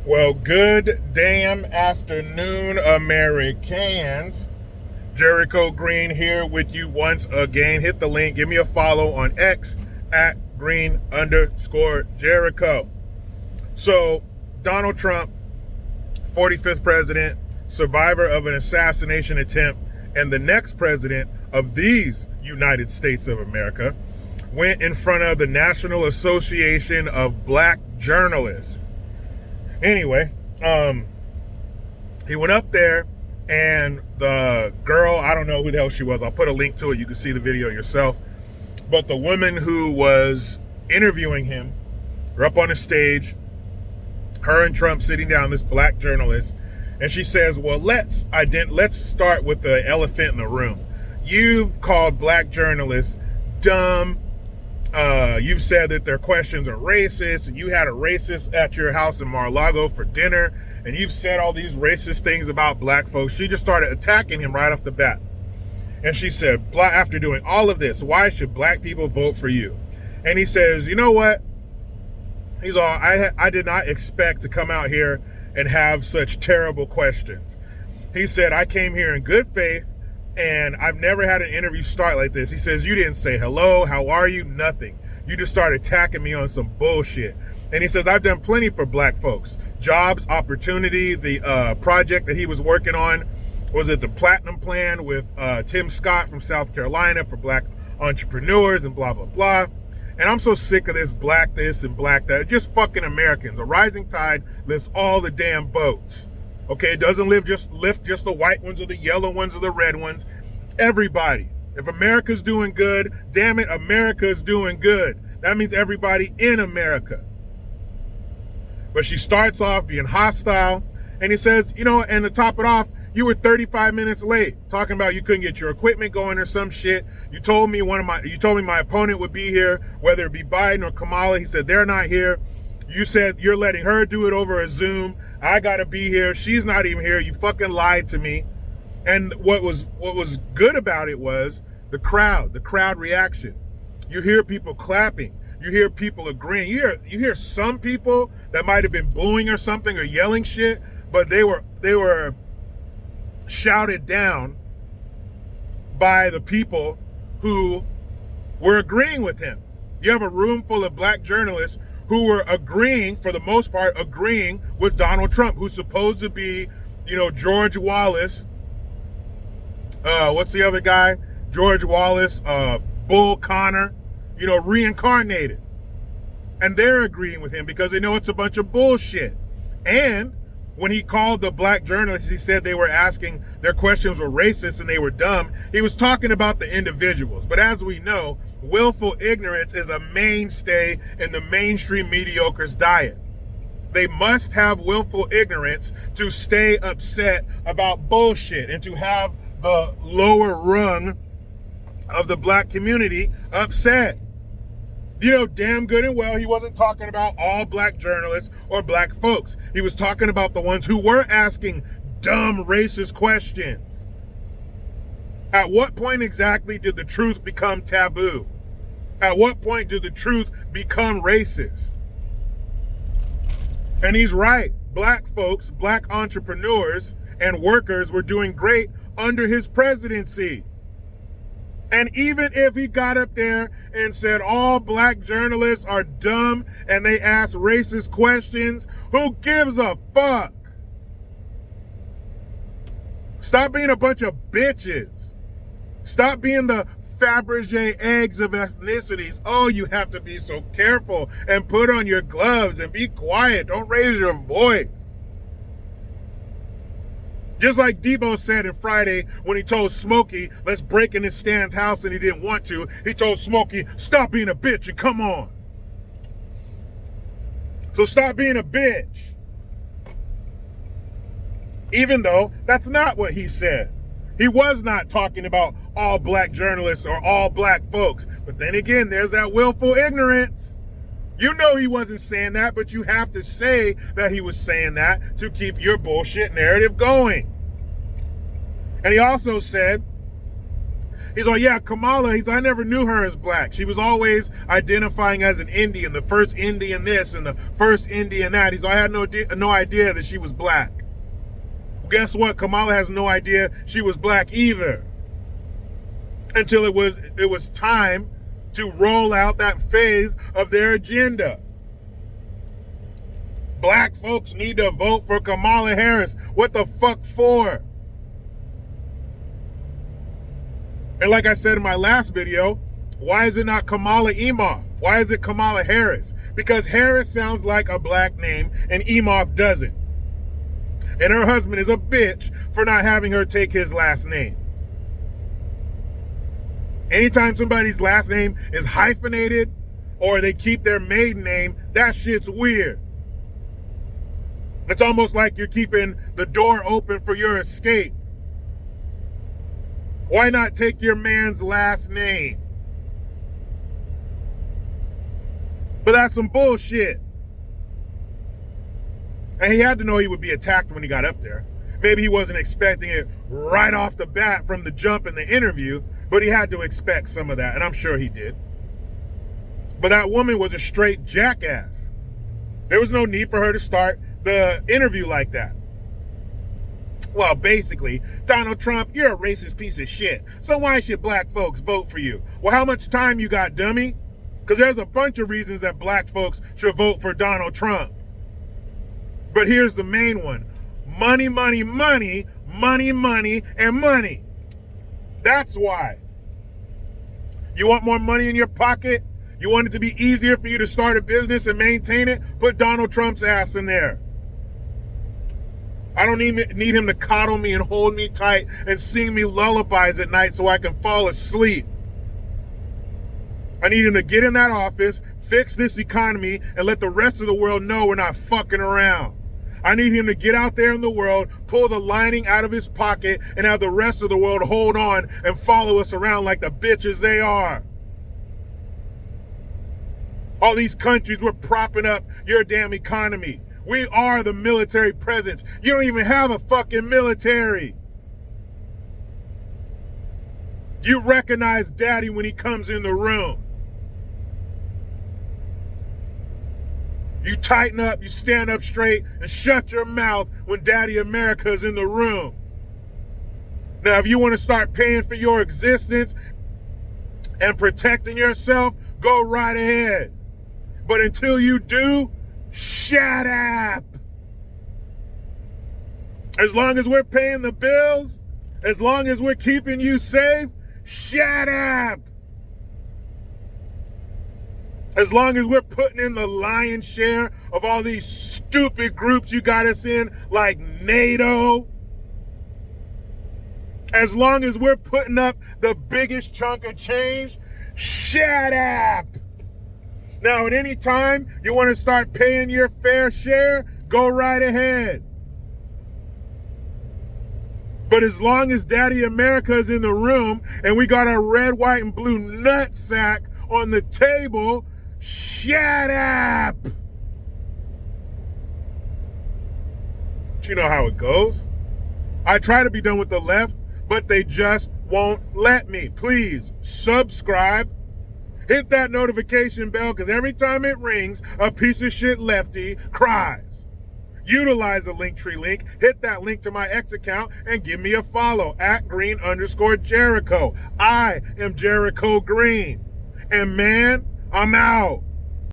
Well, good damn afternoon, Americans. Jericho Green here with you once again. Hit the link. Give me a follow on X at green_Jericho. So, Donald Trump, 45th president, survivor of an assassination attempt, and the next president of these United States of America, went in front of the National Association of Black Journalists. Anyway, he went up there, and the girl, I don't know who the hell she was. I'll put a link to it. You can see the video yourself. But the woman who was interviewing him, were up on the stage, her and Trump sitting down, this black journalist, and she says, well, let's start with the elephant in the room. You've called black journalists dumb. You've said that their questions are racist, and you had a racist at your house in Mar-a-Lago for dinner, and you've said all these racist things about black folks. She just started attacking him right off the bat. And she said, after doing all of this, why should black people vote for you? And he says, you know what? He's all, I did not expect to come out here and have such terrible questions. He said, I came here in good faith, and I've never had an interview start like this. He says, you didn't say hello, how are you? Nothing. You just started attacking me on some bullshit. And he says, I've done plenty for black folks. Jobs, opportunity, the project that he was working on, was it the Platinum Plan with Tim Scott from South Carolina for black entrepreneurs and blah, blah, blah. And I'm so sick of this black this and black that. Just fucking Americans. A rising tide lifts all the damn boats. Okay, it doesn't lift just the white ones or the yellow ones or the red ones. Everybody. If America's doing good, damn it, America's doing good. That means everybody in America. But she starts off being hostile, and he says, you know, and to top it off, you were 35 minutes late, talking about you couldn't get your equipment going or some shit. You told me my opponent would be here, whether it be Biden or Kamala. He said they're not here. You said you're letting her do it over a Zoom. I gotta be here. She's not even here. You fucking lied to me. And what was good about it was the crowd reaction. You hear people clapping. You hear people agreeing. You hear some people that might have been booing or something or yelling shit, but they were shouted down by the people who were agreeing with him. You have a room full of black journalists who were agreeing, for the most part, agreeing with Donald Trump, who's supposed to be, you know, George Wallace. What's the other guy? George Wallace, Bull Connor, you know, reincarnated. And they're agreeing with him because they know it's a bunch of bullshit. And when he called the black journalists, he said they were asking, their questions were racist and they were dumb. He was talking about the individuals. But as we know, willful ignorance is a mainstay in the mainstream mediocre's diet. They must have willful ignorance to stay upset about bullshit and to have the lower rung of the black community upset. You know damn good and well he wasn't talking about all black journalists or black folks. He was talking about the ones who were asking dumb racist questions. At what point exactly did the truth become taboo? At what point did the truth become racist? And he's right. Black folks, black entrepreneurs and workers were doing great under his presidency. And even if he got up there and said all black journalists are dumb and they ask racist questions, who gives a fuck? Stop being a bunch of bitches. Stop being the Fabergé eggs of ethnicities. Oh, you have to be so careful and put on your gloves and be quiet. Don't raise your voice. Just like Debo said in Friday when he told Smokey, let's break in his Stan's house, and he didn't want to. He told Smokey, stop being a bitch and come on. So stop being a bitch. Even though that's not what he said. He was not talking about all black journalists or all black folks. But then again, there's that willful ignorance. You know he wasn't saying that, but you have to say that he was saying that to keep your bullshit narrative going. And he also said He's like, yeah, Kamala, I never knew her as black. She was always identifying as an Indian, the first Indian this and the first Indian that. He's like, I had no idea that she was black. Well, guess what? Kamala has no idea she was black either. Until it was time to roll out that phase of their agenda. Black folks need to vote for Kamala Harris. What the fuck for? And like I said in my last video, why is it not Kamala Emoff? Why is it Kamala Harris? Because Harris sounds like a black name and Emoff doesn't. And her husband is a bitch for not having her take his last name. Anytime somebody's last name is hyphenated or they keep their maiden name, that shit's weird. It's almost like you're keeping the door open for your escape. Why not take your man's last name? But that's some bullshit. And he had to know he would be attacked when he got up there. Maybe he wasn't expecting it right off the bat from the jump in the interview, but he had to expect some of that, and I'm sure he did. But that woman was a straight jackass. There was no need for her to start the interview like that. Well, basically, Donald Trump, you're a racist piece of shit. So why should black folks vote for you? Well, how much time you got, dummy? Because there's a bunch of reasons that black folks should vote for Donald Trump. But here's the main one. Money, money, money, money, money, and money. That's why. You want more money in your pocket? You want it to be easier for you to start a business and maintain it? Put Donald Trump's ass in there. I don't need him to coddle me and hold me tight and sing me lullabies at night so I can fall asleep. I need him to get in that office, fix this economy, and let the rest of the world know we're not fucking around. I need him to get out there in the world, pull the lining out of his pocket, and have the rest of the world hold on and follow us around like the bitches they are. All these countries, we're propping up your damn economy. We are the military presence. You don't even have a fucking military. You recognize daddy when he comes in the room. You tighten up, you stand up straight, and shut your mouth when Daddy America is in the room. Now, if you want to start paying for your existence and protecting yourself, go right ahead. But until you do, shut up. As long as we're paying the bills, as long as we're keeping you safe, shut up. As long as we're putting in the lion's share of all these stupid groups you got us in, like NATO. As long as we're putting up the biggest chunk of change, shut up. Now, at any time you want to start paying your fair share, go right ahead. But as long as Daddy America is in the room and we got our red, white, and blue nutsack on the table, shut up. But you know how it goes. I try to be done with the left, but they just won't let me. Please subscribe. Hit that notification bell, because every time it rings, a piece of shit lefty cries. Utilize the Linktree link, hit that link to my X account, and give me a follow at @Green_Jericho. I am Jericho Green. And man, I'm out.